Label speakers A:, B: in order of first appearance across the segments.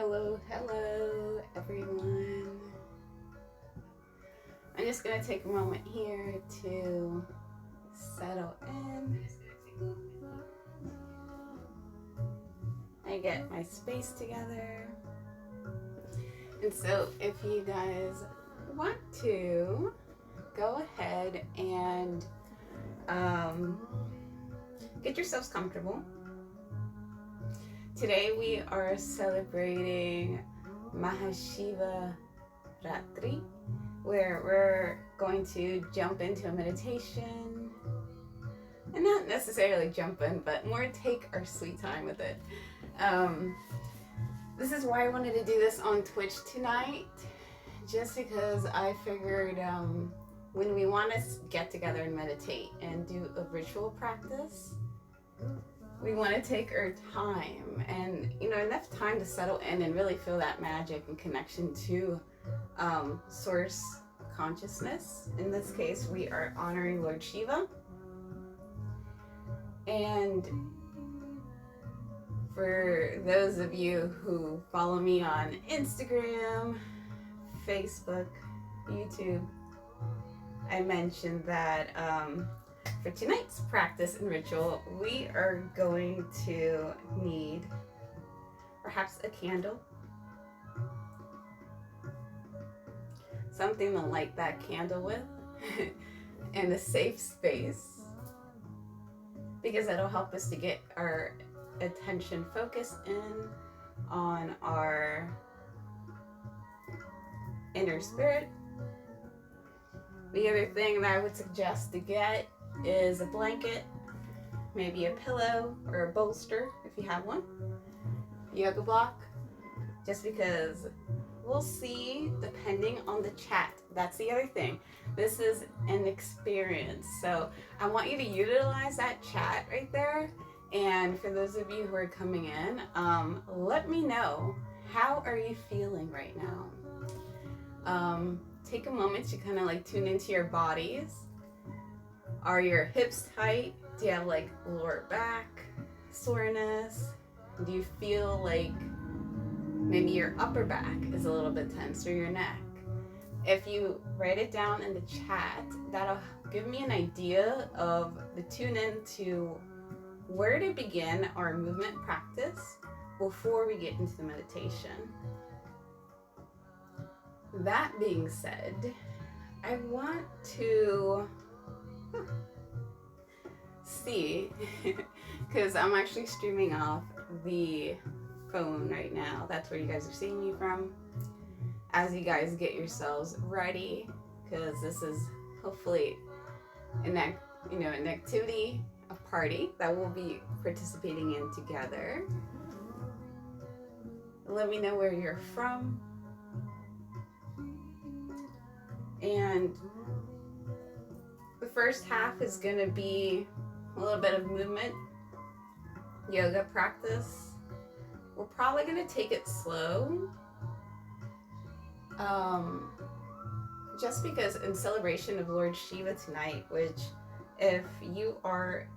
A: Hello, everyone. I'm just going to take a moment here to settle in and get my space together. And so if you guys want to go ahead and get yourselves comfortable. Today we are celebrating Magic-Mahashivratri, where we're going to jump into a meditation, and not necessarily jump in, but more take our sweet time with it. This is why I wanted to do this on Twitch tonight, just because I figured when we want to get together and meditate and do a ritual practice, we want to take our time and, enough time to settle in and really feel that magic and connection to source consciousness. In this case, we are honoring Lord Shiva. And for those of you who follow me on Instagram, Facebook, YouTube, I mentioned that for tonight's practice and ritual, we are going to need perhaps a candle, something to light that candle with, and a safe space, because it'll help us to get our attention focused in on our inner spirit. The other thing that I would suggest to get is a blanket, maybe a pillow or a bolster if you have one, yoga block, just because we'll see depending on the chat. That's the other thing. This is an experience, so I want you to utilize that chat right there. And for those of you who are coming in, let me know, how are you feeling right now? Take a moment to kind of tune into your bodies. Are your hips tight? Do you have lower back soreness? Do you feel like maybe your upper back is a little bit tense, or your neck? If you write it down in the chat, that'll give me an idea of the tune in to where to begin our movement practice before we get into the meditation. That being said, I want to see, because I'm actually streaming off the phone right now. That's where you guys are seeing me from. As you guys get yourselves ready, because this is hopefully an activity, a party that we'll be participating in together. Let me know where you're from. And the first half is going to be a little bit of movement, yoga practice. We're probably going to take it slow, just because in celebration of Lord Shiva tonight, which if you are,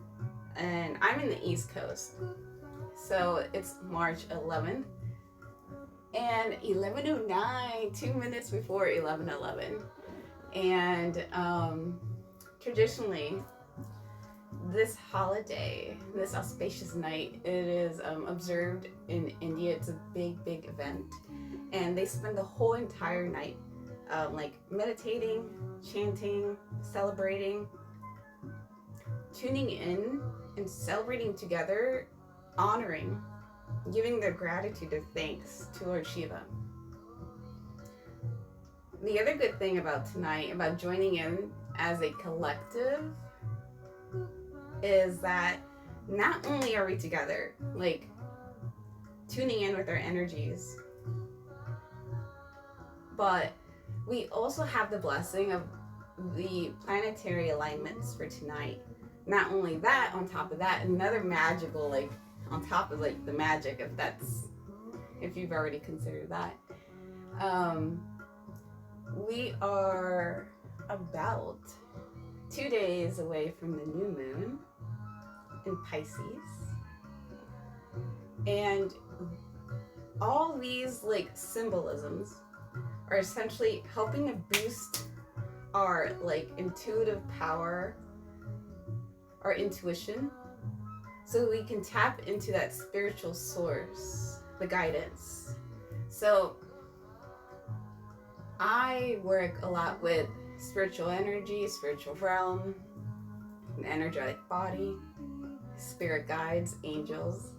A: and I'm in the East Coast, so it's March 11th, and 11:09, 2 minutes before 11:11. And traditionally, this holiday, this auspicious night, it is observed in India. It's a big event, and they spend the whole entire night meditating, chanting, celebrating, tuning in, and celebrating together, honoring, giving their gratitude or thanks to Lord Shiva. The other good thing about tonight, about joining in as a collective, is that not only are we together, tuning in with our energies, but we also have the blessing of the planetary alignments for tonight. Not only that, on top of that, another magical, on top of the magic, if you've already considered that, we are about 2 days away from the new moon in Pisces. And all these like symbolisms are essentially helping to boost our like intuitive power, our intuition, so we can tap into that spiritual source, the guidance. So I work a lot with spiritual energy, spiritual realm, the energetic body, spirit guides, angels,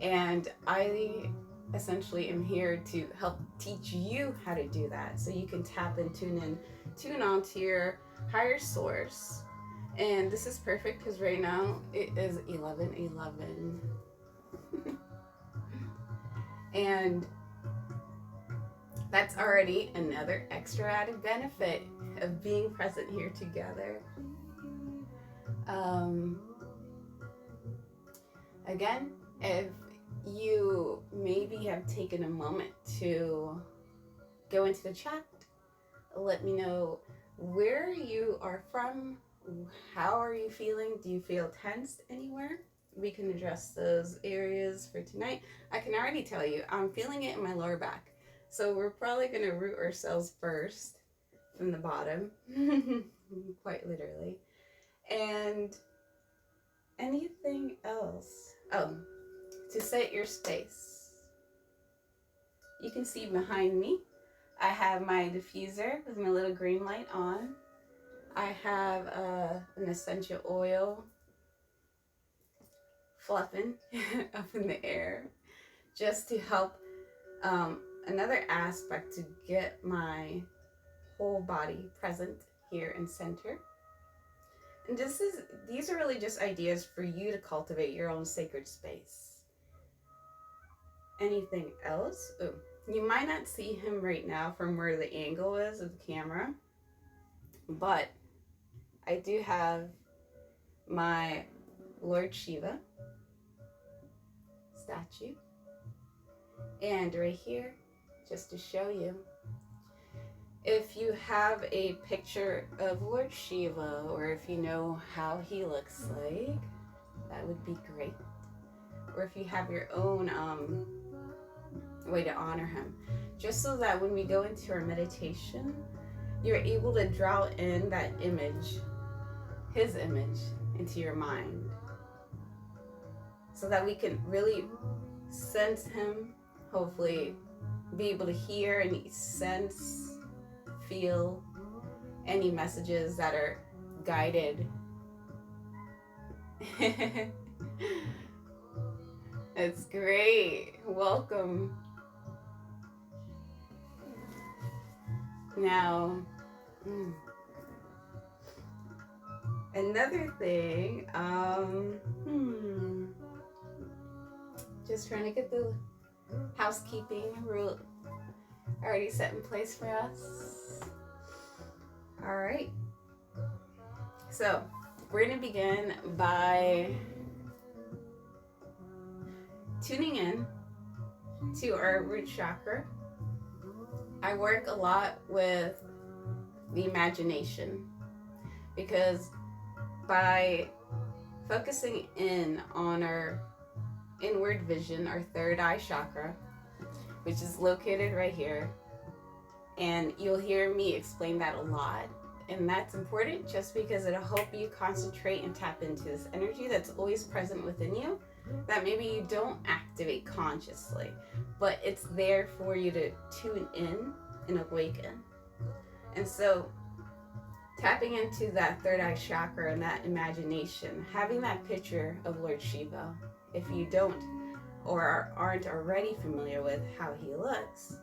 A: and I essentially am here to help teach you how to do that, so you can tap and tune on to your higher source. And this is perfect because right now it is 11:11 and that's already another extra added benefit of being present here together. Again, if you maybe have taken a moment to go into the chat, let me know where you are from, how are you feeling, do you feel tensed anywhere? We can address those areas for tonight. I can already tell you, I'm feeling it in my lower back. So we're probably going to root ourselves first from the bottom, quite literally. And anything else? Oh, to set your space. You can see behind me, I have my diffuser with my little green light on. I have an essential oil fluffing up in the air just to help another aspect to get my whole body present here in center. And these are really just ideas for you to cultivate your own sacred space. Anything else? Oh, you might not see him right now from where the angle is of the camera, but I do have my Lord Shiva statue. And right here, just to show you, if you have a picture of Lord Shiva, or if you know how he looks like, that would be great. Or if you have your own way to honor him, just so that when we go into our meditation, you're able to draw in that image, his image, into your mind, so that we can really sense him, hopefully be able to hear and sense, feel any messages that are guided. It's great. Welcome. Now, another thing, just trying to get the housekeeping rule already set in place for us. All right. So we're going to begin by tuning in to our root chakra. I work a lot with the imagination, because by focusing in on our inward vision, our third eye chakra, which is located right here, and you'll hear me explain that a lot, and that's important just because it'll help you concentrate and tap into this energy that's always present within you, that maybe you don't activate consciously, but it's there for you to tune in and awaken. And so tapping into that third eye chakra and that imagination, having that picture of Lord Shiva, if you don't or aren't already familiar with how he looks,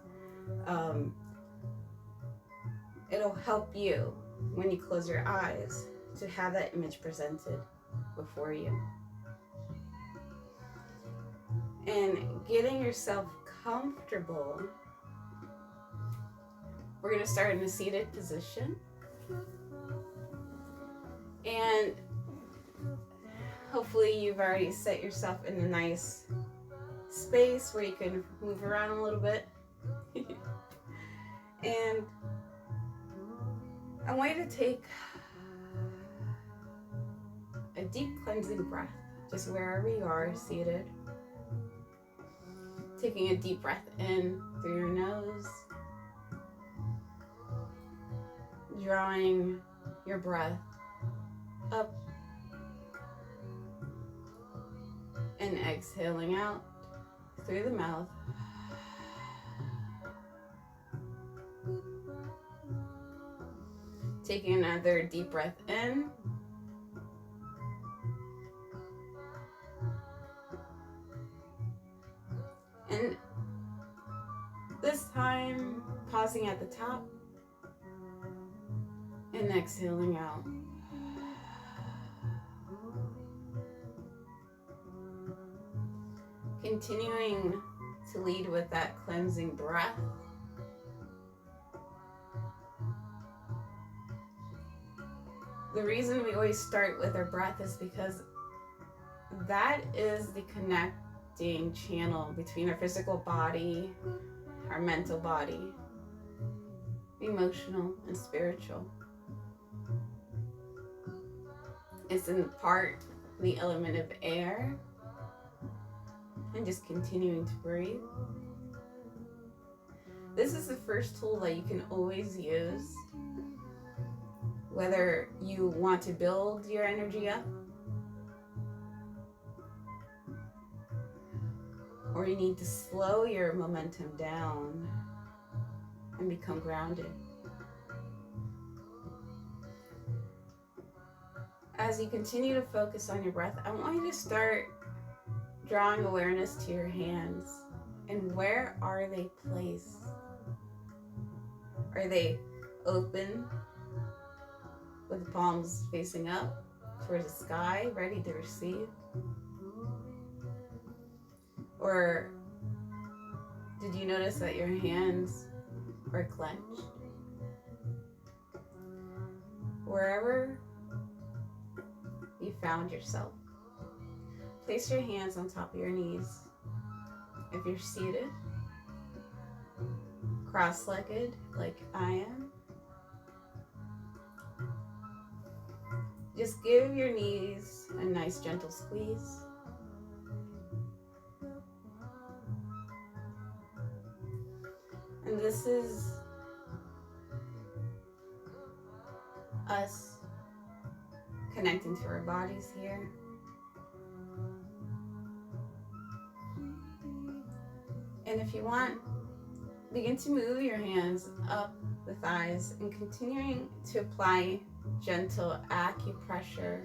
A: it'll help you when you close your eyes to have that image presented before you. And getting yourself comfortable, we're going to start in a seated position. And hopefully you've already set yourself in a nice space where you can move around a little bit. And I want you to take a deep cleansing breath, just wherever you are seated. Taking a deep breath in through your nose. Drawing your breath up. And exhaling out through the mouth. Taking another deep breath in. And this time, pausing at the top and exhaling out. Continuing to lead with that cleansing breath. The reason we always start with our breath is because that is the connecting channel between our physical body, our mental body, emotional, and spiritual. It's in part the element of air, and just continuing to breathe. This is the first tool that you can always use, whether you want to build your energy up or you need to slow your momentum down and become grounded. As you continue to focus on your breath, I want you to start drawing awareness to your hands. And where are they placed? Are they open with the palms facing up towards the sky, ready to receive? Or did you notice that your hands are clenched? Wherever you found yourself, place your hands on top of your knees. If you're seated, cross-legged like I am, just give your knees a nice gentle squeeze. And this is us connecting to our bodies here. And if you want, begin to move your hands up the thighs and continuing to apply gentle acupressure.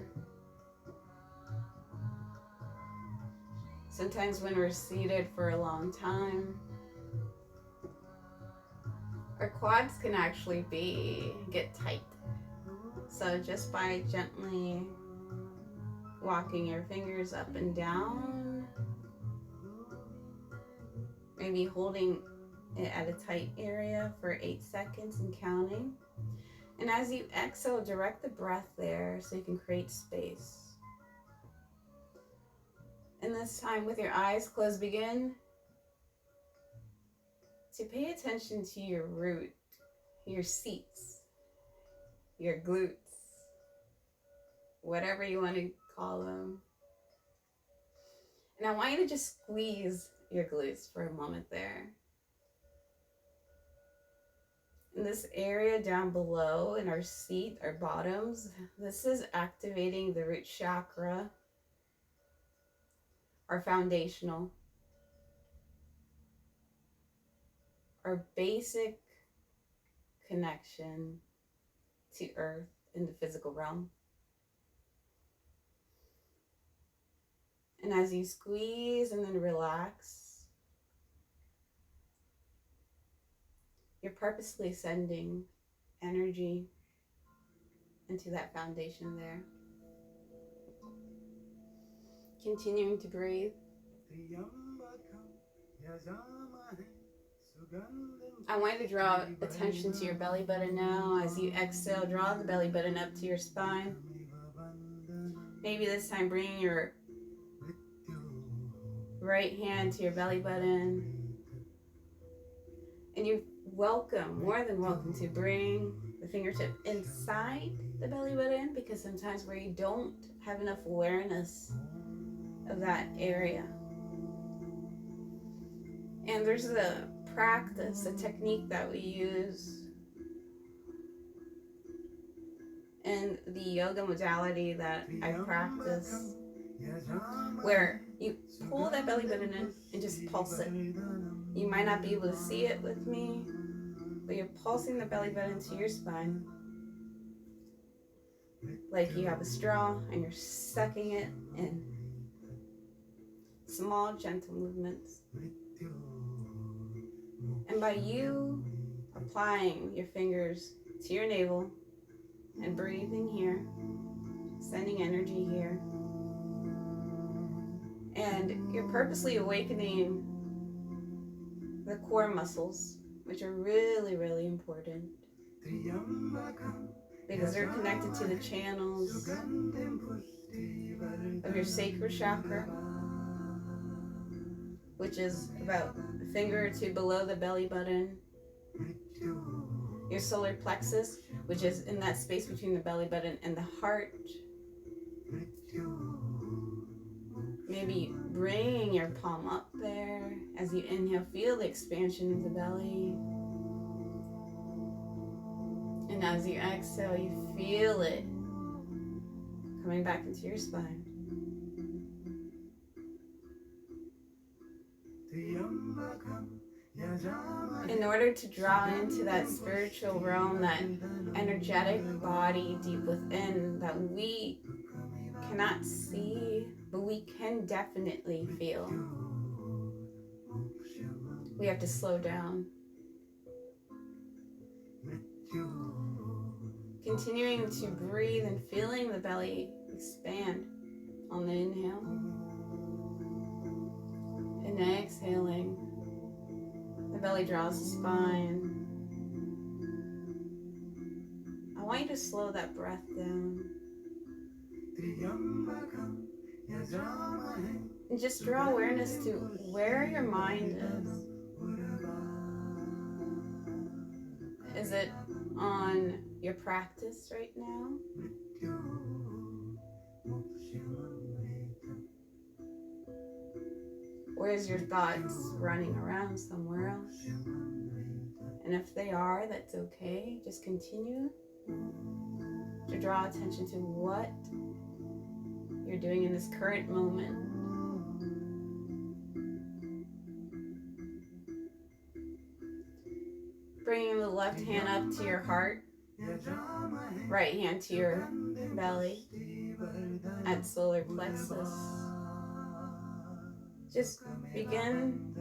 A: Sometimes when we're seated for a long time, our quads can actually get tight. So just by gently walking your fingers up and down, maybe holding it at a tight area for 8 seconds and counting. And as you exhale, direct the breath there so you can create space. And this time, with your eyes closed, begin to pay attention to your root, your seats, your glutes, whatever you want to call them. And I want you to just squeeze your glutes for a moment there. In this area down below in our seat, our bottoms, this is activating the root chakra, our foundational, our basic connection to earth in the physical realm. And as you squeeze and then relax, you're purposely sending energy into that foundation there. Continuing to breathe. I want you to draw attention to your belly button now. As you exhale, draw the belly button up to your spine. Maybe this time bring your right hand to your belly button. And you're welcome, more than welcome, to bring the fingertip inside the belly button, because sometimes where you don't have enough awareness of that area. And there's a practice, a technique that we use in the yoga modality that I practice, where you pull that belly button in and just pulse it. You might not be able to see it with me, but you're pulsing the belly button to your spine, like you have a straw and you're sucking it in. Small, gentle movements. And by you applying your fingers to your navel and breathing here, sending energy here, and you're purposely awakening the core muscles, which are really, really important because they're connected to the channels of your sacral chakra, which is about a finger or two below the belly button. Your solar plexus, which is in that space between the belly button and the heart. Maybe bringing your palm up there. As you inhale, feel the expansion of the belly. And as you exhale, you feel it coming back into your spine. In order to draw into that spiritual realm, that energetic body deep within that we cannot see, but we can definitely feel, we have to slow down. Continuing to breathe and feeling the belly expand on the inhale. And exhaling, the belly draws the spine. I want you to slow that breath down. And just draw awareness to where your mind is. Is it on your practice right now? Or is your thoughts running around somewhere else? And if they are, that's okay. Just continue to draw attention to what you're doing in this current moment. Bringing the left hand up to your heart, right hand to your belly at solar plexus. Just begin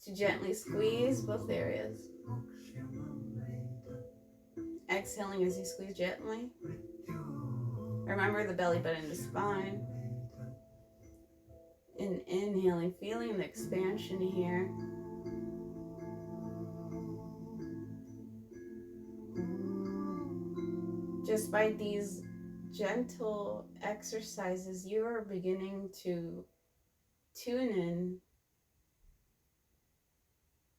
A: to gently squeeze both areas. Exhaling as you squeeze gently. Remember the belly button to spine. And inhaling, feeling the expansion here. Just by these gentle exercises, you are beginning to tune in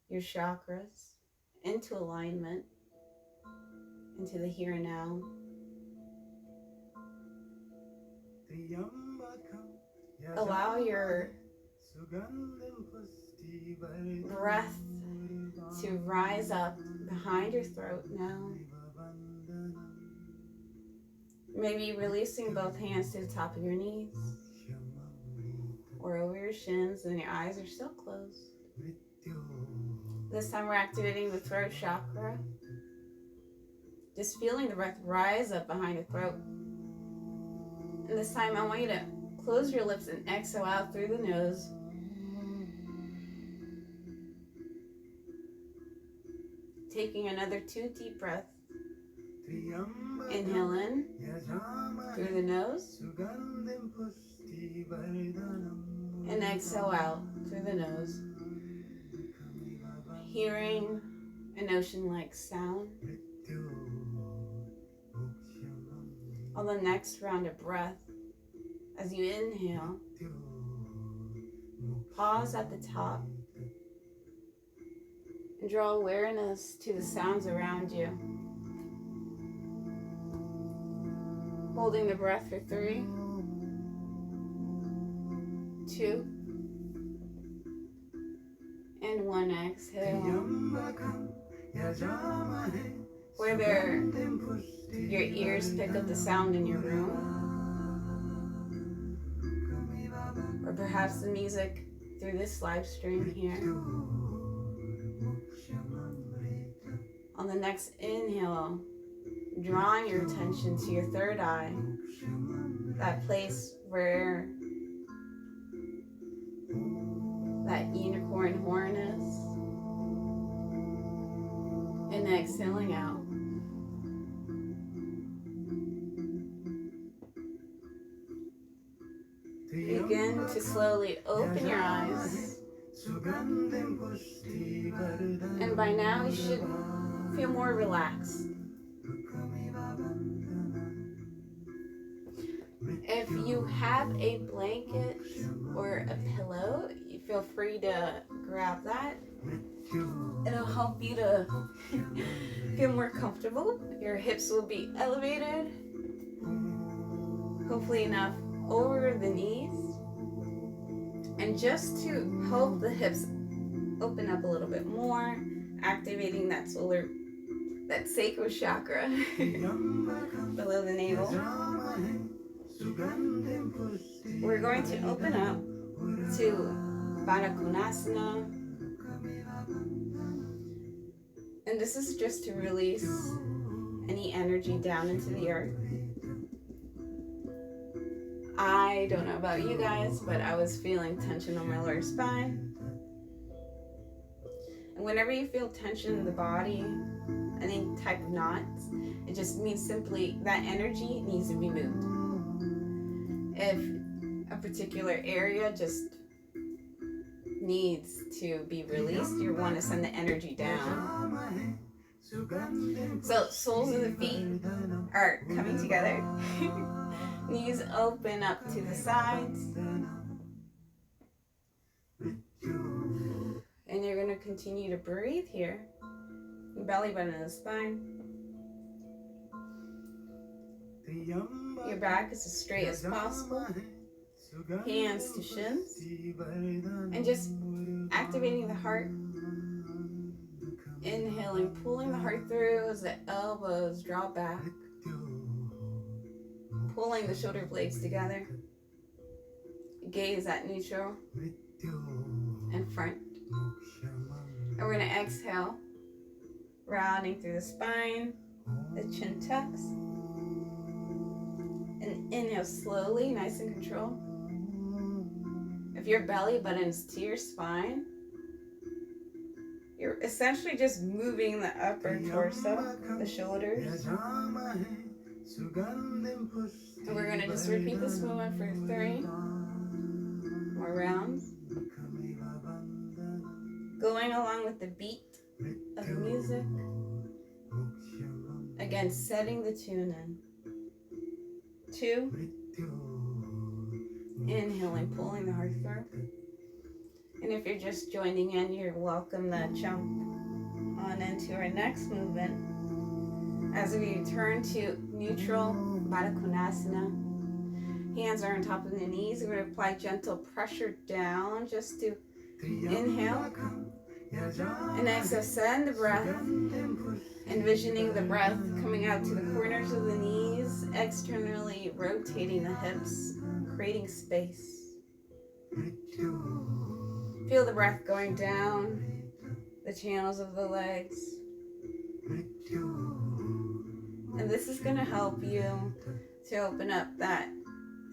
A: your chakras into alignment, into the here and now. Allow your breath to rise up behind your throat now. Maybe releasing both hands to the top of your knees or over your shins, and your eyes are still closed. This time we're activating the throat chakra. Just feeling the breath rise up behind your throat. And this time I want you to close your lips and exhale out through the nose. Taking another 2 deep breaths. Inhale in through the nose. And exhale out through the nose. Hearing an ocean-like sound. On the next round of breath, as you inhale, pause at the top and draw awareness to the sounds around you. Holding the breath for 3, 2, in one exhale, whether your ears pick up the sound in your room, or perhaps the music through this live stream here. On the next inhale, drawing your attention to your third eye, that place where that unicorn horn is, and exhaling out. Begin to slowly open your eyes, and by now you should feel more relaxed. If you have a blanket or a pillow, you feel free to grab that. It'll help you to feel more comfortable. Your hips will be elevated, hopefully enough over the knees. And just to help the hips open up a little bit more, activating that sacral chakra below the navel, we're going to open up to Baddha Konasana. And this is just to release any energy down into the earth. I don't know about you guys, but I was feeling tension on my lower spine. And whenever you feel tension in the body, any type of knots, it just means simply that energy needs to be moved. If a particular area just needs to be released, you want to send the energy down. So soles of the feet are coming together. Knees open up to the sides. And you're going to continue to breathe here. Belly button and the spine. Your back is as straight as possible. Hands to shins. And just activating the heart. Inhaling, pulling the heart through as the elbows draw back. Pulling the shoulder blades together. Gaze at neutral and front. And we're going to exhale, rounding through the spine, the chin tucks. And inhale slowly, nice and controlled. If your belly button's to your spine, you're essentially just moving the upper torso, the shoulders. And we're going to just repeat this movement for 3 more rounds. Going along with the beat of the music. Again, setting the tune in. 2. Inhaling, pulling the heart through. And if you're just joining in, you're welcome to jump on into our next movement. As we return to neutral Baddha Konasana. Hands are on top of the knees. We're going to apply gentle pressure down just to inhale. And exhale, send the breath. Envisioning the breath coming out to the corners of the knees, externally rotating the hips, creating space. Feel the breath going down the channels of the legs. And this is going to help you to open up that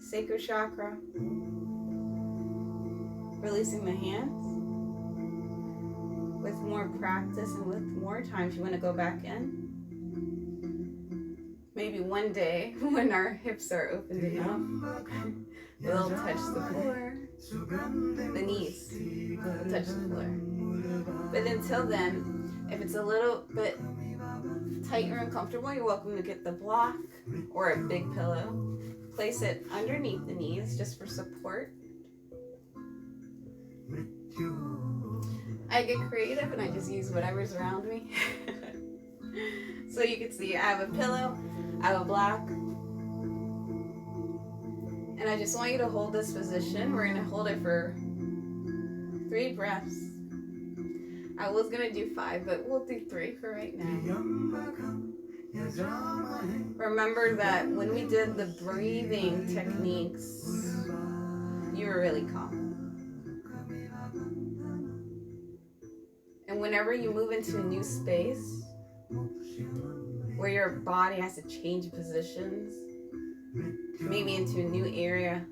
A: sacral chakra. Releasing the hands. With more practice and with more time, if you want to go back in. Maybe one day when our hips are opened enough, we'll touch the floor. The knees will touch the floor. But until then, if it's a little bit tight or uncomfortable, you're welcome to get the block or a big pillow. Place it underneath the knees just for support. I get creative and I just use whatever's around me. So you can see I have a pillow, I have a block. And I just want you to hold this position. We're going to hold it for 3 breaths. I was gonna do 5, but we'll do 3 for right now. Remember that when we did the breathing techniques, you were really calm. And whenever you move into a new space, where your body has to change positions, maybe into a new area,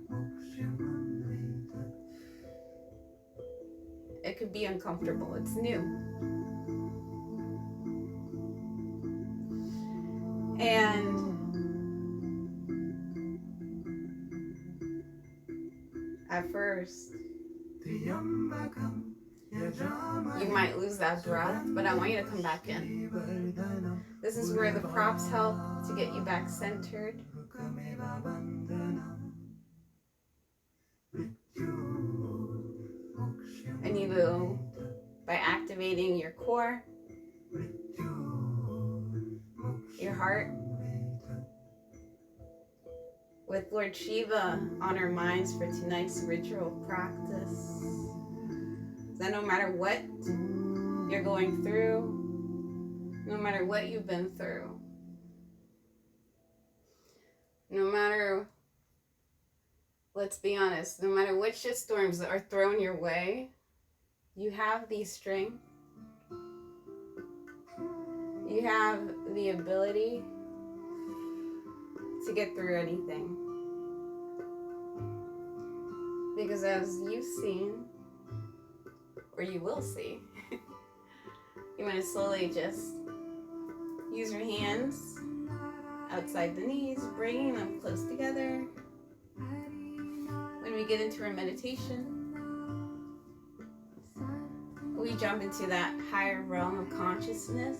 A: it could be uncomfortable. It's new. And at first, you might lose that breath, but I want you to come back in. This is where the props help to get you back centered. And you will, by activating your core, your heart, with Lord Shiva on our minds for tonight's ritual practice. That no matter what you're going through, no matter what you've been through, no matter, let's be honest, no matter what shitstorms that are thrown your way, you have the strength, you have the ability to get through anything. Because as you've seen, or you will see, you want to slowly just use your hands outside the knees, bringing them close together. When we get into our meditation, we jump into that higher realm of consciousness,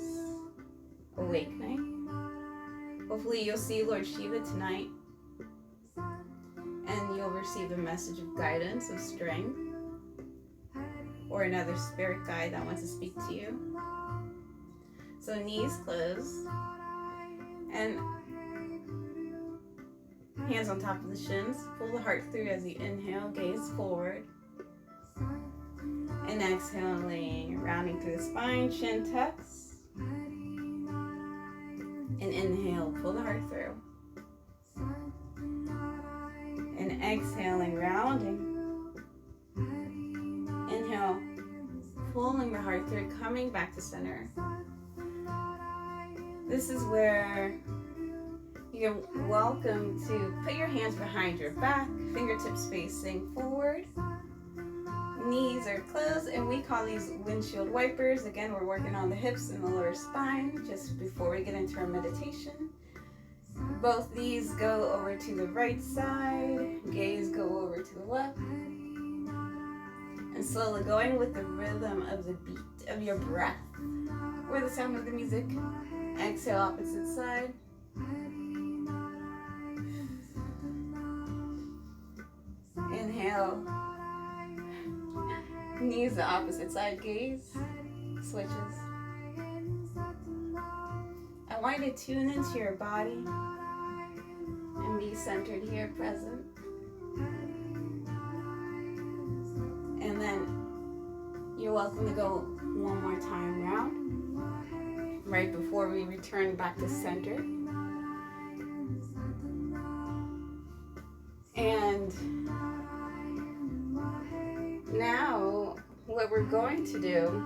A: awakening. Hopefully you'll see Lord Shiva tonight, and you'll receive a message of guidance, of strength, or another spirit guide that wants to speak to you. So knees closed, and hands on top of the shins. Pull the heart through as you inhale, gaze forward. And exhaling, rounding through the spine, chin tucks. And inhale, pull the heart through. And exhaling, rounding. Inhale, pulling the heart through, coming back to center. This is where you're welcome to put your hands behind your back, fingertips facing forward. Knees are closed, and we call these windshield wipers. Again, we're working on the hips and the lower spine just before we get into our meditation. Both these go over to the right side, gaze go over to the left. And slowly going with the rhythm of the beat of your breath, or the sound of the music. Exhale, opposite side. Inhale. Knees the opposite side, gaze. Switches. I want you to tune into your body and be centered here, present. And then you're welcome to go one more time round, right before we return back to center. And now what we're going to do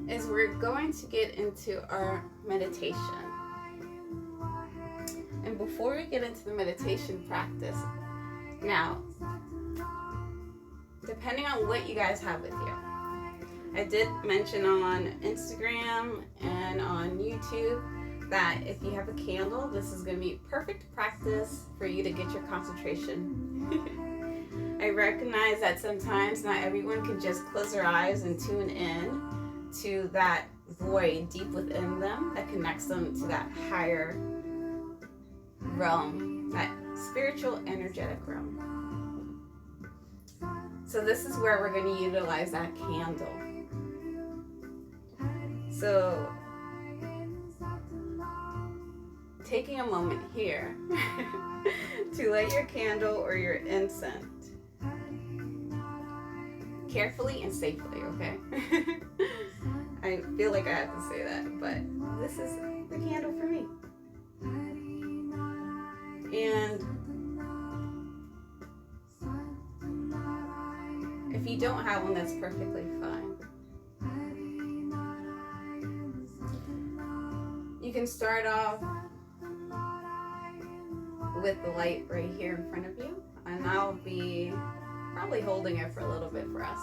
A: is we're going to get into our meditation. And before we get into the meditation practice, now, depending on what you guys have with you, I did mention on Instagram and on YouTube that if you have a candle, this is going to be perfect practice for you to get your concentration. I recognize that sometimes not everyone can just close their eyes and tune in to that void deep within them that connects them to that higher realm, that spiritual, energetic realm. So this is where we're going to utilize that candle. So taking a moment here to light your candle or your incense. carefully and safely, okay? I feel like I have to say that, but this is the candle for me. And if you don't have one, that's perfectly fine. You can start off with the light right here in front of you, and I'll be probably holding it for a little bit for us.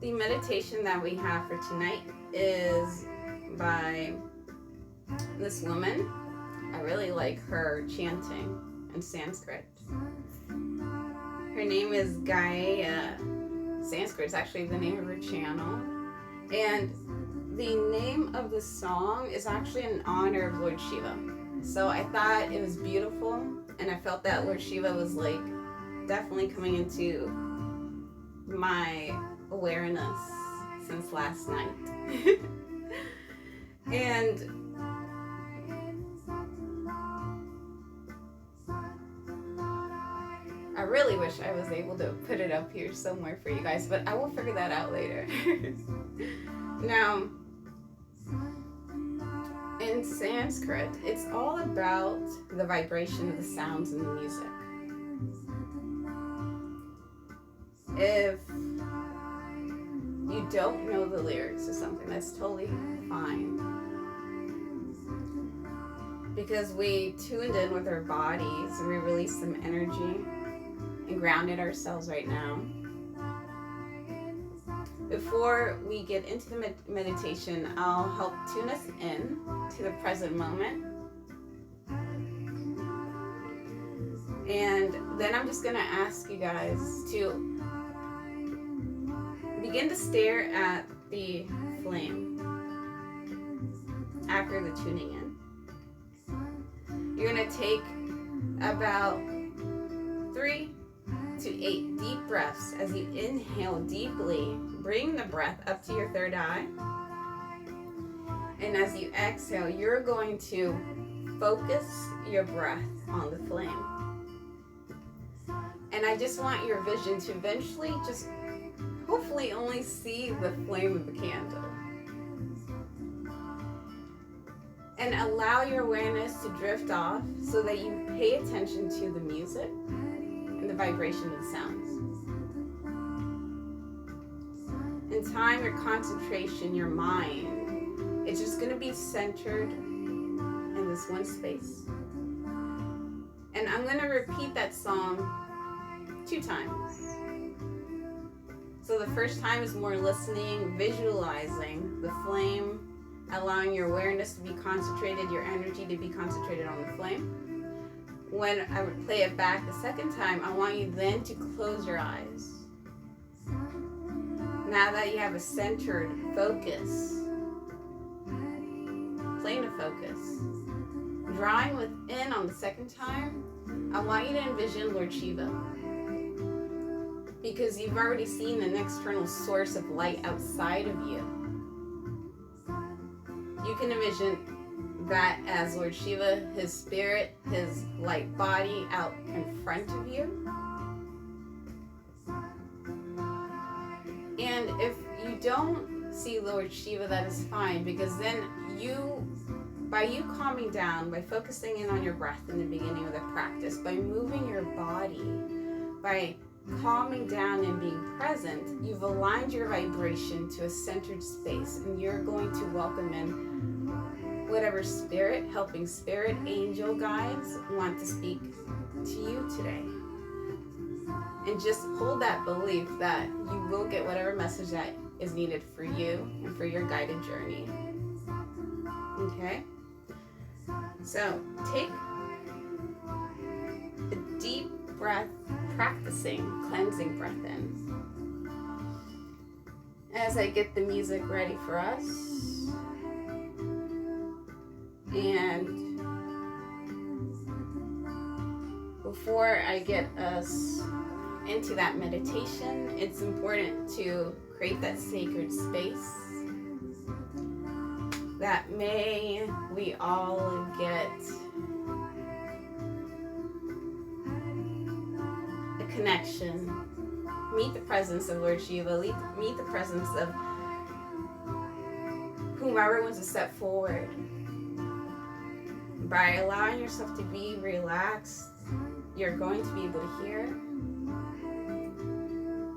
A: The meditation that we have for tonight is by this woman. I really like her chanting in Sanskrit. Her name is Gaia. Sanskrit is actually the name of her channel. And the name of the song is actually in honor of Lord Shiva. So I thought it was beautiful, and I felt that Lord Shiva was like definitely coming into my awareness since last night. And I really wish I was able to put it up here somewhere for you guys, but I will figure that out later. Now, in Sanskrit, it's all about the vibration of the sounds and the music. If you don't know the lyrics or something, that's totally fine. Because we tuned in with our bodies, and we released some energy and grounded ourselves right now. Before we get into the meditation, I'll help tune us in to the present moment. And then I'm just gonna ask you guys to begin to stare at the flame after the tuning in. You're gonna take about 3 to 8 deep breaths. As you inhale deeply, bring the breath up to your third eye. And as you exhale, you're going to focus your breath on the flame. And I just want your vision to eventually just hopefully only see the flame of the candle. And allow your awareness to drift off so that you pay attention to the music and the vibration of the sounds. In time, your concentration, your mind, it's just going to be centered in this one space. And I'm going to repeat that song 2 times. So the first time is more listening, visualizing the flame, allowing your awareness to be concentrated, your energy to be concentrated on the flame. When I would play it back the second time, I want you then to close your eyes. Now that you have a centered focus, plane of focus, drawing within on the second time, I want you to envision Lord Shiva. Because you've already seen an external source of light outside of you. You can envision that as Lord Shiva, his spirit, his light body out in front of you. And if you don't see Lord Shiva, that is fine, because then by you calming down, by focusing in on your breath in the beginning of the practice, by moving your body, by calming down and being present, you've aligned your vibration to a centered space, and you're going to welcome in whatever spirit, helping spirit, angel guides want to speak to you today. And just hold that belief that you will get whatever message that is needed for you and for your guided journey. Okay? So take a deep breath, practicing cleansing breath in. As I get the music ready for us, and before I get us into that meditation, it's important to create that sacred space that may we all get a connection Meet the presence of Lord Shiva. Meet the presence of whomever wants to step forward. By allowing yourself to be relaxed, you're going to be able to hear.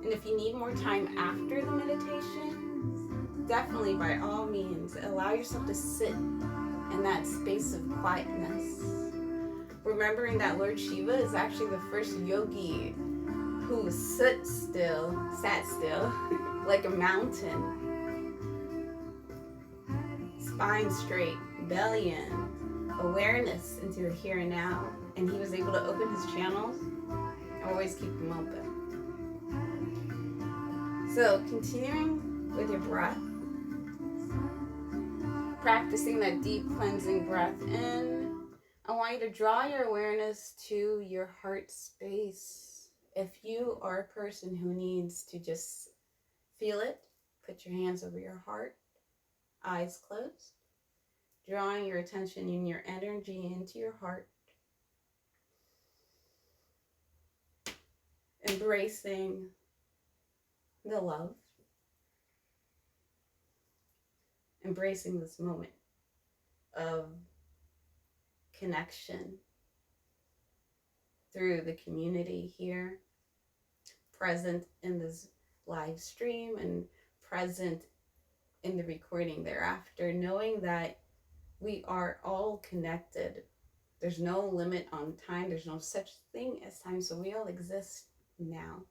A: And if you need more time after the meditation, definitely by all means, allow yourself to sit in that space of quietness. Remembering that Lord Shiva is actually the first yogi who sat still, like a mountain. Spine straight, belly in, awareness into the here and now. And he was able to open his channels. Always keep them open. So continuing with your breath, practicing that deep cleansing breath in, I want you to draw your awareness to your heart space. If you are a person who needs to just feel it, put your hands over your heart, eyes closed, drawing your attention and your energy into your heart, embracing the love, embracing this moment of connection through the community here, present in this live stream and present in the recording thereafter, knowing that we are all connected. There's no limit on time. There's no such thing as time, so we all exist now.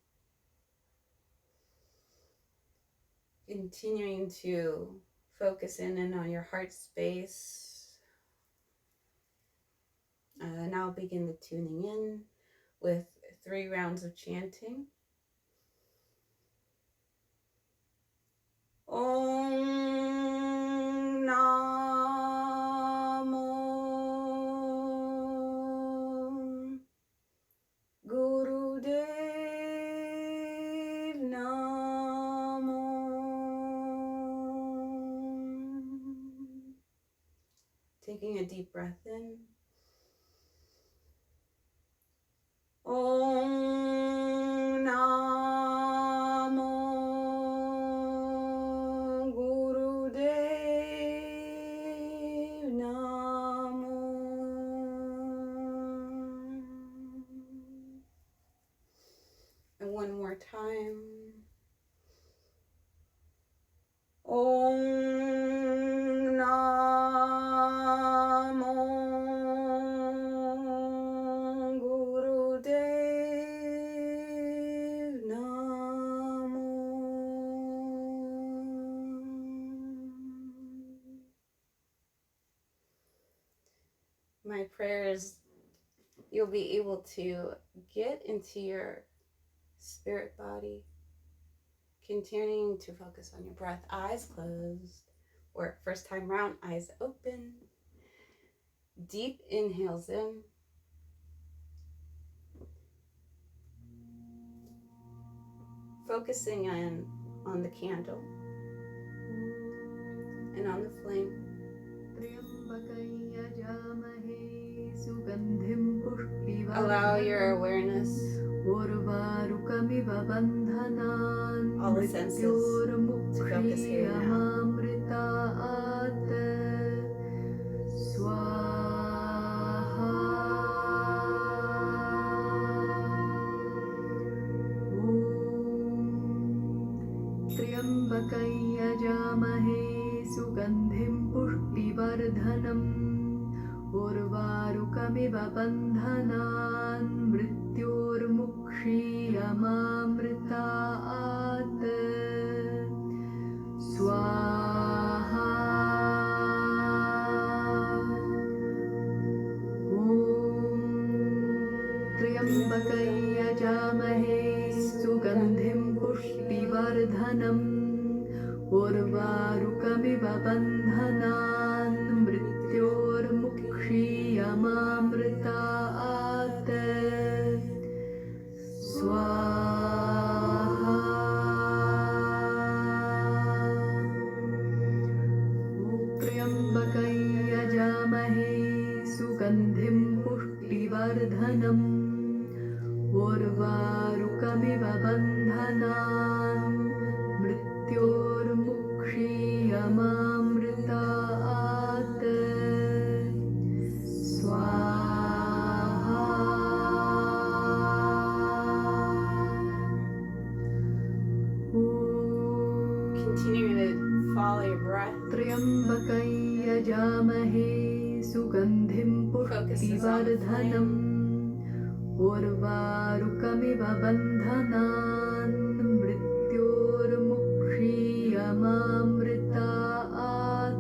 A: Continuing to focus in and on your heart space. Now begin the tuning in with 3 rounds of chanting. Om Namo Gurudev Namo. Taking a deep breath in. Om Namo Gurudev Namo. And one more time. Om Namo Gurudev Namo. My prayers, you'll be able to get into your spirit body, continuing to focus on your breath, eyes closed, or first time round, eyes open. Deep inhales in. Focusing on the candle and on the flame. Allow your awareness, all the senses, to focus here and now.
B: यजामहे सुगन्धिं पुष्टिवर्धनम् उर्वारुकमिव बन्धनान् मृत्योर्मुक्षीयमामृतात् स्वाहा ॐ त्र्यम्बकं यजामहे सुगन्धिं पुष्टिवर्धनम् उर्वारुकमिव बन्धनान् मृत्योर्मुक्षीयमामृतात् स्वाहा त्र्यम्बकं यजामहे सुगन्धिं पुष्टिवर्धनम् उर्वारुकमिव बन्धनान् बन्धनान् मृत्योर्मुक्षीयमामृतात् स्वाहा
A: Continuing to follow your breath.
B: त्र्यम्बकं यजामहे सुगन्धिं पुष्टिवर्धनम् उर्वारुकमिव बन्धनान्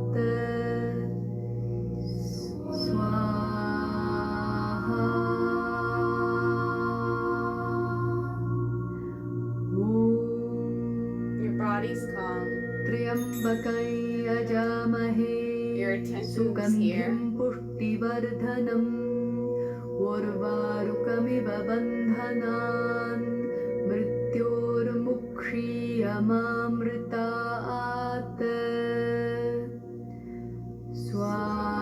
B: मृत्योर्मुक्षीयमामृतात् स्वाहा
A: Your body's calm.
B: त्र्यम्बकं यजामहे
A: Your attention is
B: सुगन्धिं
A: here.
B: पुष्टिवर्धनम् उर्वारुकमिव बन्धनान् मृत्योर्मुक्षीयमामृतात् स्वाहा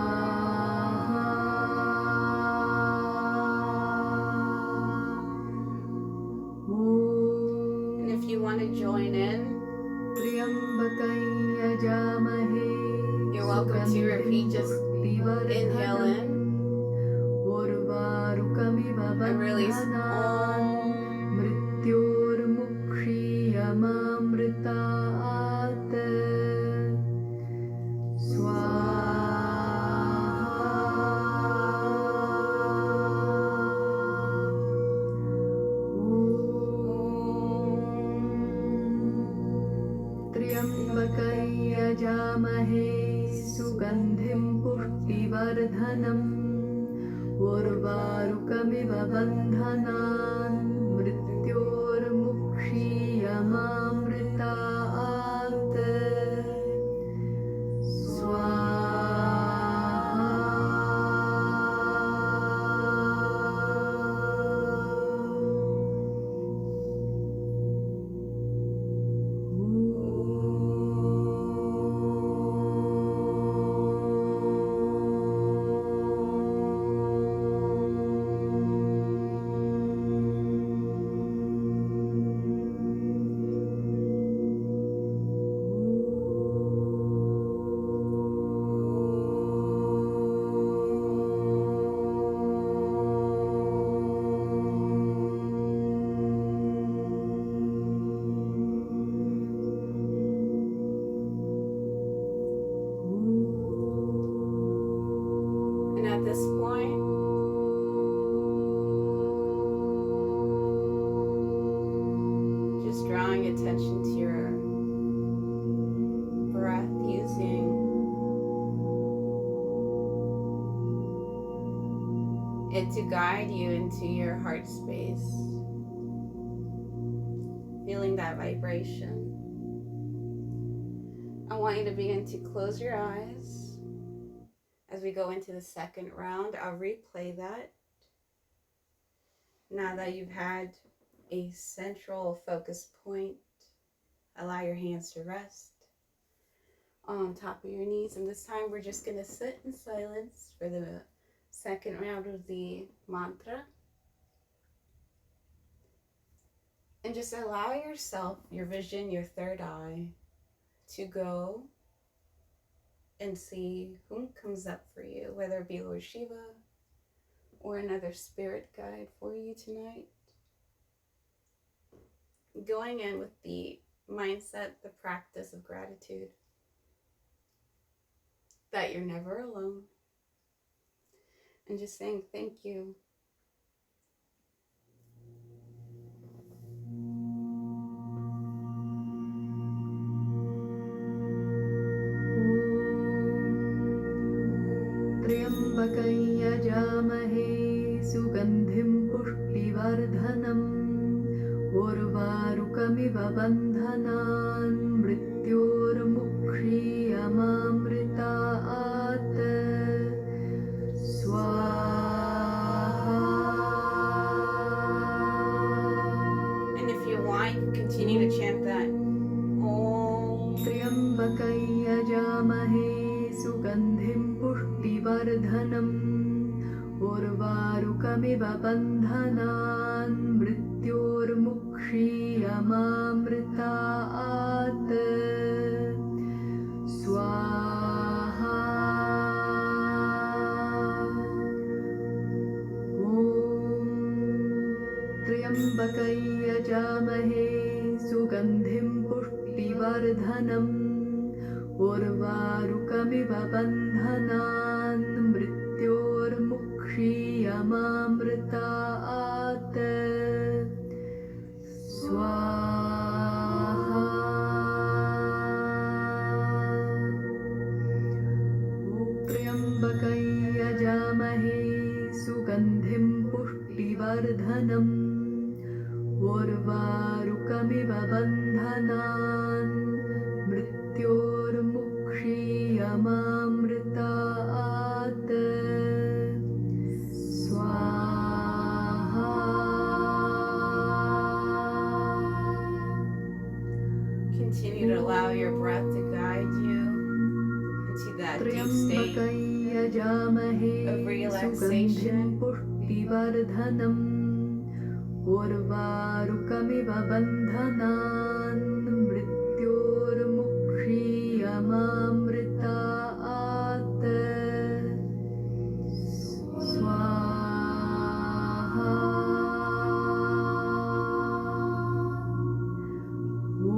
A: And if you want to join in,
B: त्र्यम्बकं यजामहे
A: you're welcome to repeat. Just inhale in and release all.
B: मृत्योर्मुक्षीयमामृतात् त्र्यम्बकं यजामहे सुगन्धिं पुष्टिवर्धनम् उर्वारुकमिव बन्धनान् मृत्योर्मुक्षीयमामृतात् स्वाहा
A: And at this point, just drawing attention to your breath, using it to guide you into your heart space, feeling that vibration. I want you to begin to close your eyes. As we go into the second round, I'll replay that. Now that you've had a central focus point, allow your hands to rest on top of your knees. And this time we're just going to sit in silence for the second round of the mantra. And just allow yourself, your vision, your third eye, to go and see whom comes up for you, whether it be Lord Shiva or another spirit guide for you tonight. Going in with the mindset, the practice of gratitude, that you're never alone, and just saying thank you.
B: त्र्यम्बकं यजामहे सुगन्धिं पुष्टिवर्धनम् उर्वारुकमिव बन्धनान् मृत्योर्मुक्षीयमामृतात् स्वाहा.
A: And if you want, you can continue to chant that.
B: त्र्यम्बकं यजामहे सुगन्धिं पुष्टिवर्धनम् उर्वारुकमिव बन्धनान् मृत्योर्मुक्षीयमामृतात् स्वाहा ॐ त्र्यम्बकै यजामहे सुगन्धिं पुष्टिवर्धनम् उर्वारुकमिव बन्धनान् मृत्योर्मुक्षीयमामृतात् स्वाहा त्र्यम्बकै यजामहे सुगन्धिं पुष्टिवर्धनम् उर्वारुकमिव बन्धनान् मृत्योर्मुक्षीयमामृतात् स्वाहा
A: Continue to allow your breath to guide you into that deep state of relaxation.
B: पुष्टिवर्धनम् उर्वारुकमिव बन्धनान् मृत्योर्मुक्षीयमामृतात् स्वाहा ॐ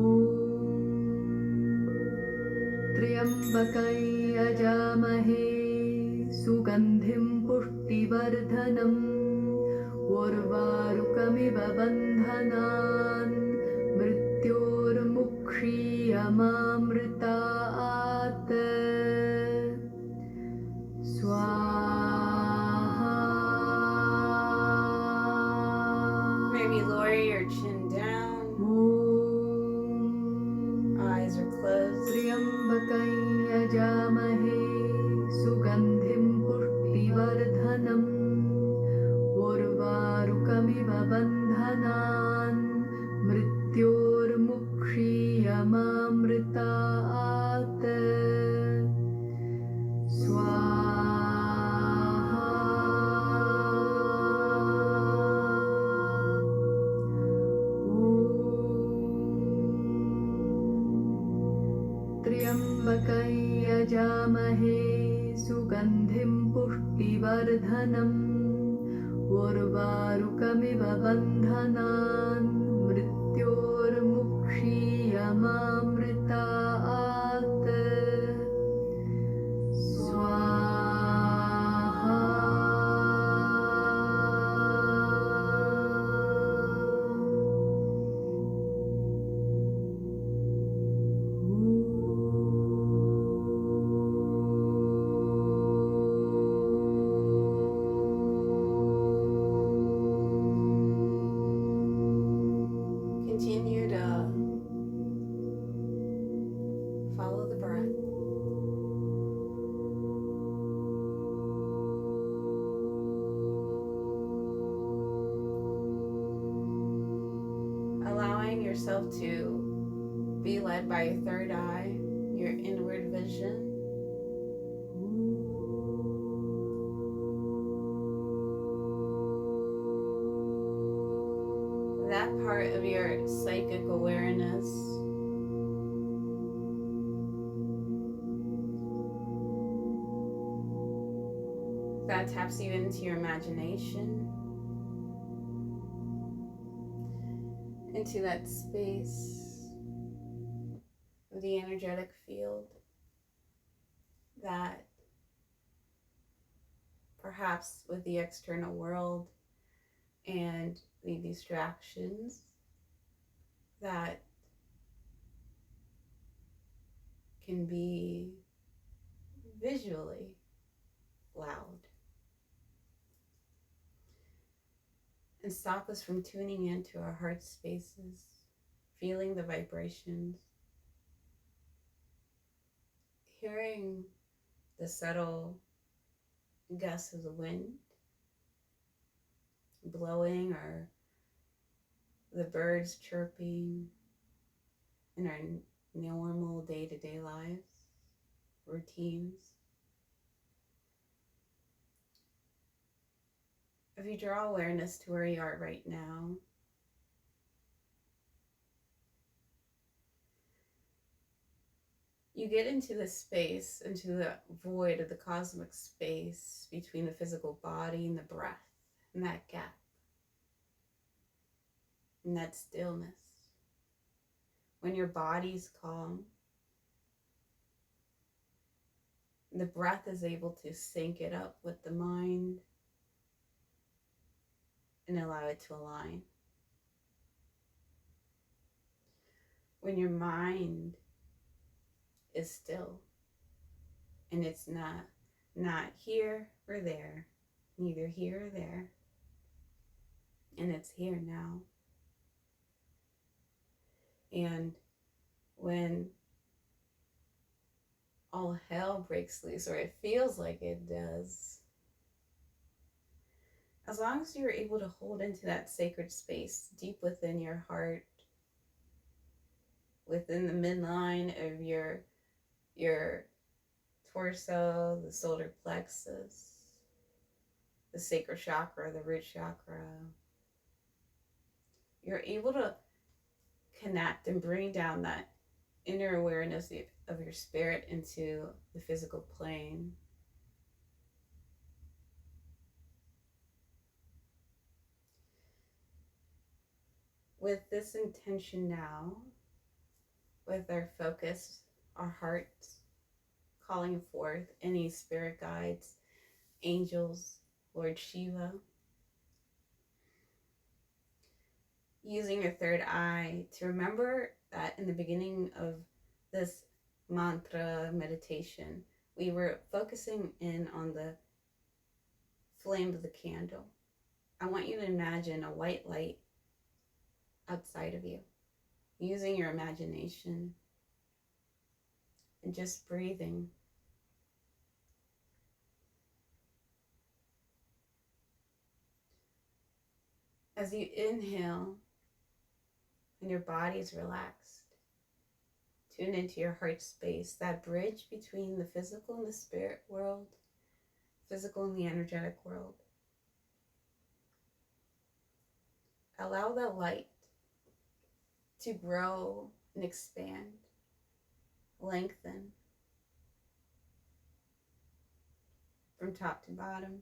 B: त्र्यम्बकै यजामहे सुगन्धिं पुष्टिवर्धनम् उर्वारुकमिव बन्धनान् मृत्योर्मुक्षीयमामृतात् स्वाहा
A: Maybe lower your chin down. Eyes are closed.
B: त्र्यम्बकै यजामहे सुगन्धिं पुष्टिवर्धनम् उर्वारुकमिव बन्धनान् मृत्योर्मुक्षीयमामृतात् स्वाहा त्र्यम्बकै यजामहे सुगन्धिं पुष्टिवर्धनम् उर्वारुकमिव बन्धनान् मृत्योर्मुक्षीयमामृतात् स्वाहा
A: Continue to follow the breath. Allowing yourself to be led by your third eye, your inward vision. That part of your psychic awareness that taps you into your imagination, into that space of the energetic field that perhaps with the external world and the distractions that can be visually loud and stop us from tuning into our heart spaces, feeling the vibrations, hearing the subtle gusts of the wind blowing or the birds chirping in our normal day-to-day lives, routines. if you draw awareness to where you are right now, you get into the space, into the void of the cosmic space between the physical body and the breath, and that gap, and that stillness. When your body's calm, the breath is able to sync it up with the mind and allow it to align. When your mind is still and it's not here or there, neither here or there, and it's here now. And when all hell breaks loose, or it feels like it does, as long as you're able to hold into that sacred space deep within your heart, within the midline of your torso, the solar plexus, the sacral chakra, the root chakra, you're able to connect and bring down that inner awareness of your spirit into the physical plane. With this intention now, with our focus, our hearts, calling forth any spirit guides, angels, Lord Shiva, using your third eye to remember that in the beginning of this mantra meditation, we were focusing in on the flame of the candle. I want you to imagine a white light outside of you, using your imagination and just breathing. As you inhale and your body is relaxed, tune into your heart space, that bridge between the physical and the spirit world, physical and the energetic world. Allow that light to grow and expand, lengthen from top to bottom,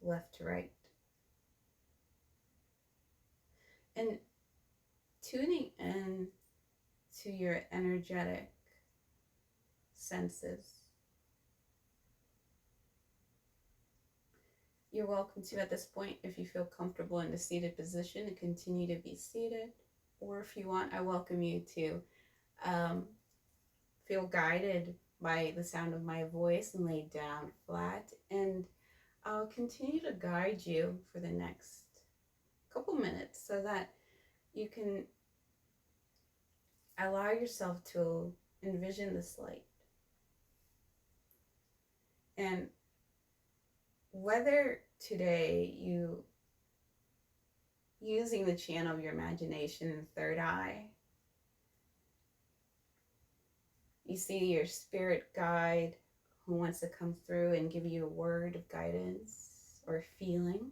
A: left to right. And tuning in to your energetic senses. You're welcome to, at this point, if you feel comfortable in the seated position, to continue to be seated. Or if you want, I welcome you to feel guided by the sound of my voice and lay down flat. And I'll continue to guide you for the next couple minutes so that you can allow yourself to envision this light. And whether today you using the channel of your imagination and third eye, you see your spirit guide who wants to come through and give you a word of guidance or feeling,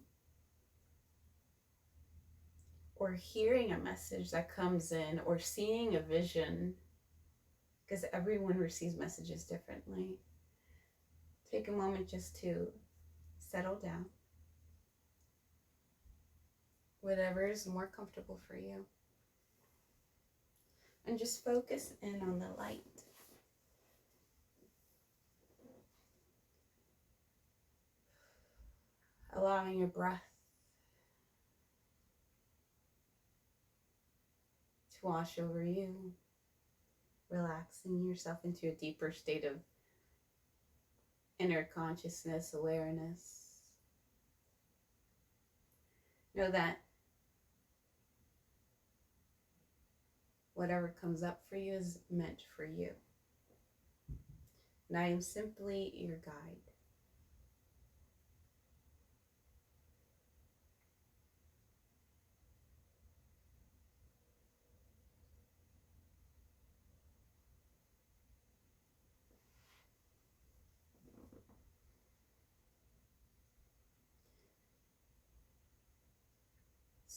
A: or hearing a message that comes in, or seeing a vision, because everyone receives messages differently. Take a moment just to settle down, whatever is more comfortable for you, and just focus in on the light. Allowing your breath to wash over you, relaxing yourself into a deeper state of inner consciousness, awareness. Know that whatever comes up for you is meant for you. And I am simply your guide.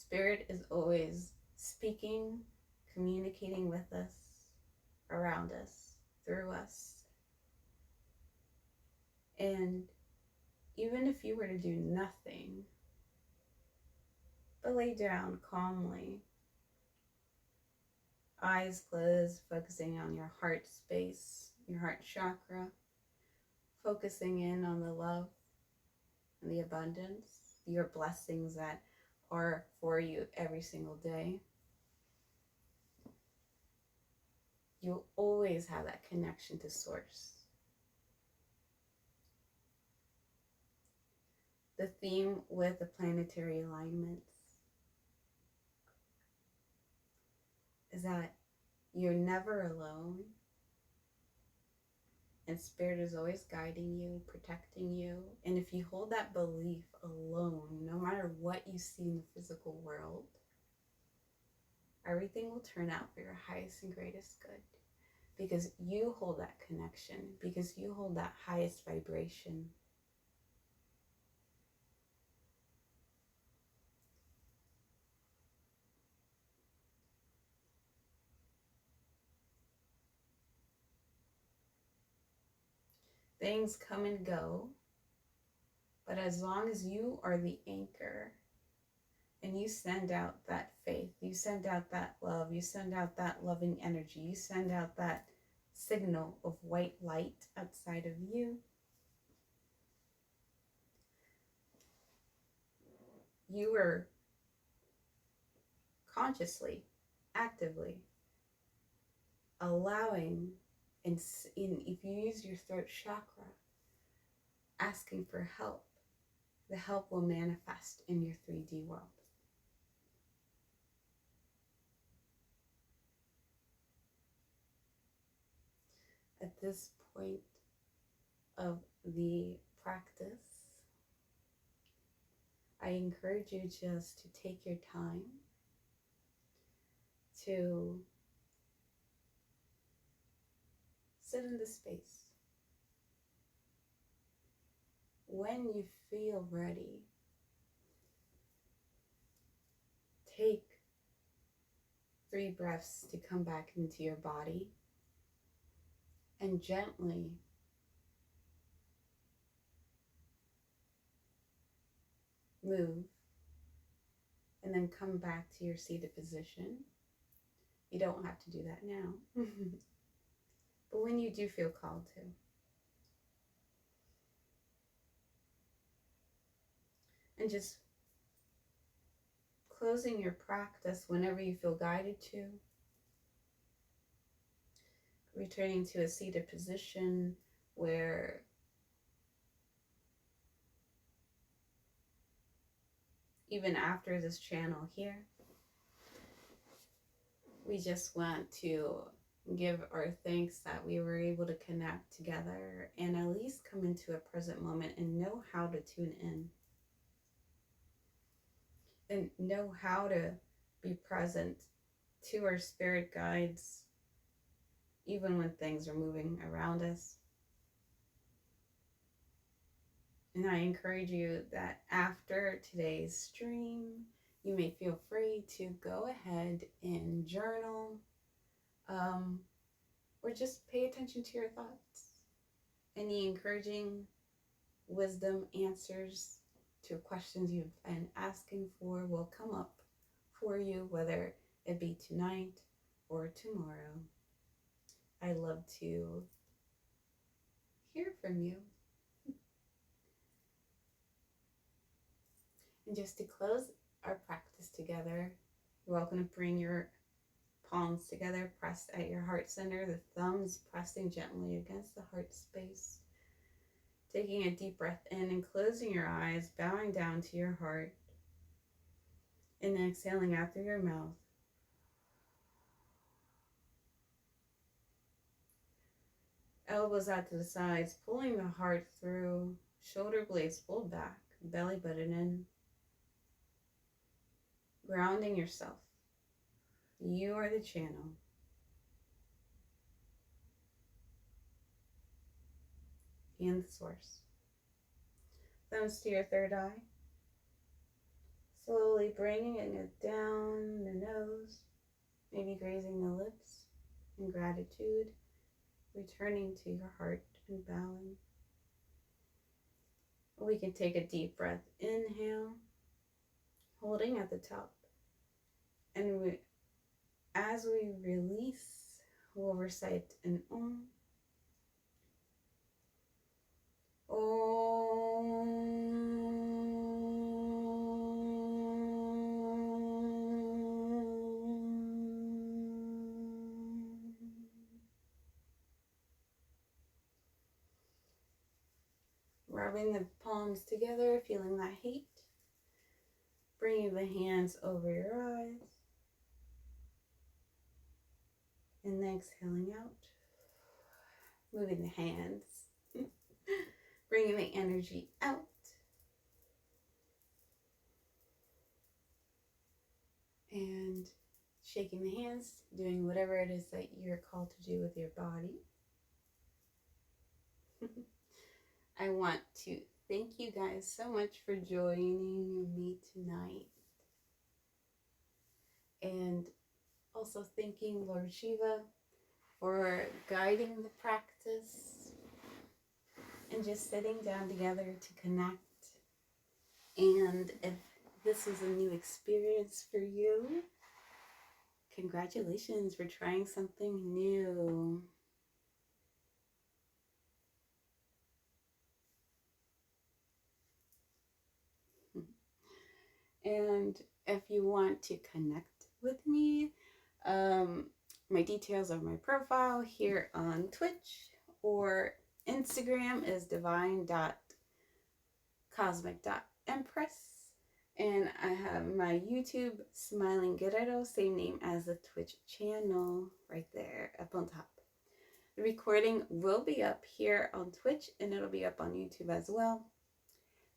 A: Spirit is always speaking, communicating with us, around us, through us. And even if you were to do nothing, but lay down calmly, eyes closed, focusing on your heart space, your heart chakra, focusing in on the love and the abundance, your blessings that are for you every single day, you'll always have that connection to Source. The theme with the planetary alignments is that you're never alone, and Spirit is always guiding you, protecting you. And if you hold that belief alone, no matter what you see in the physical world, everything will turn out for your highest and greatest good, because you hold that connection, because you hold that highest vibration. Things come and go, but as long as you are the anchor and you send out that faith, you send out that love, you send out that loving energy, you send out that signal of white light outside of you, you are consciously, actively allowing, and if you use your throat chakra, asking for help, the help will manifest in your 3D world. At this point of the practice, I encourage you just to take your time to sit in the space. When you feel ready, take 3 breaths to come back into your body and gently move and then come back to your seated position. You don't have to do that now, but when you do feel called to. And just closing your practice whenever you feel guided to. Returning to a seated position where even after this channel here, we just want to give our thanks that we were able to connect together and at least come into a present moment and know how to tune in. And know how to be present to our spirit guides, even when things are moving around us. And I encourage you that after today's stream, you may feel free to go ahead and journal, or just pay attention to your thoughts. Any encouraging wisdom answers to questions you've been asking for will come up for you, whether it be tonight or tomorrow. I love to hear from you. And just to close our practice together, you're welcome to bring your palms together, pressed at your heart center, the thumbs pressing gently against the heart space. Taking a deep breath in and closing your eyes, bowing down to your heart, and then exhaling out through your mouth. Elbows out to the sides, pulling the heart through, shoulder blades pulled back, belly button in. Grounding yourself. You are the channel. And the source. Thumbs to your third eye. Slowly bringing it down the nose, maybe grazing the lips in gratitude, returning to your heart and bowing. We can take a deep breath, inhale, holding at the top. And as we release, we'll recite an Om. Rubbing the palms together, feeling that heat. Bringing the hands over your eyes. And exhaling out. Moving the hands. Bringing the energy out. And shaking the hands, doing whatever it is that you're called to do with your body. I want to thank you guys so much for joining me tonight. And also thanking Lord Shiva for guiding the practice and just sitting down together to connect. And if this is a new experience for you, congratulations for trying something new. And if you want to connect with me, my details of my profile here on Twitch or Instagram is divine.cosmic.empress. And I have my YouTube, Smiling Guerrero, same name as the Twitch channel right there up on top. The recording will be up here on Twitch and it'll be up on YouTube as well.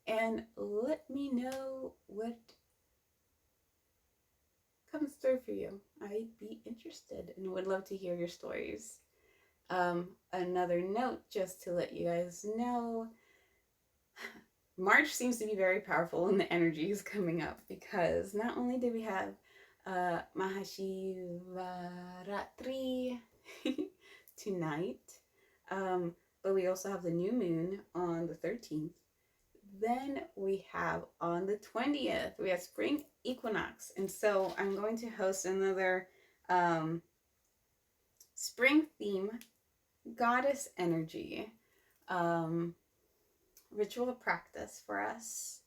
A: And let me know what comes through for you. I'd be interested and would love to hear your stories. Another note, just to let you guys know, March seems to be very powerful in the energies coming up, because not only do we have Mahashivratri tonight, but we also have the new moon on the 13th. Then we have on the 20th, we have spring equinox. And so I'm going to host another spring theme, goddess energy ritual practice for us.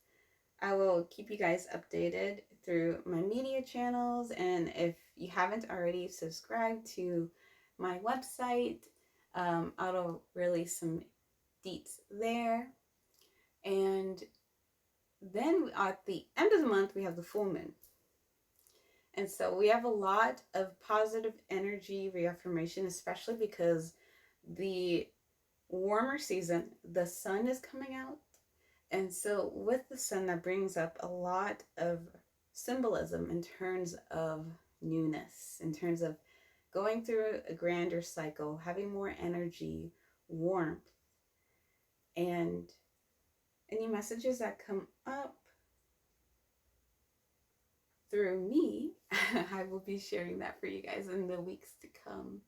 A: I will keep you guys updated through my media channels. And if you haven't already subscribed to my website, I'll release some deets there. And then at the end of the month, we have the full moon. And so we have a lot of positive energy reaffirmation, especially because the warmer season, the sun is coming out. And so with the sun, that brings up a lot of symbolism in terms of newness, in terms of going through a grander cycle, having more energy, warmth, and any messages that come up through me, I will be sharing that for you guys in the weeks to come.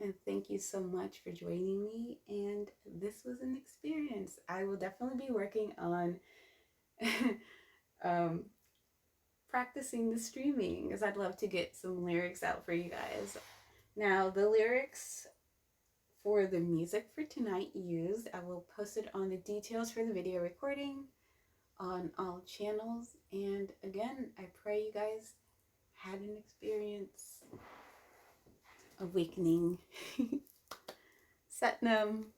A: And thank you so much for joining me. And this was an experience. I will definitely be working on practicing the streaming, because I'd love to get some lyrics out for you guys. Now, the lyrics for the music for tonight used, I will post it on the details for the video recording on all channels. And again, I pray you guys had an experience awakening. Satnam.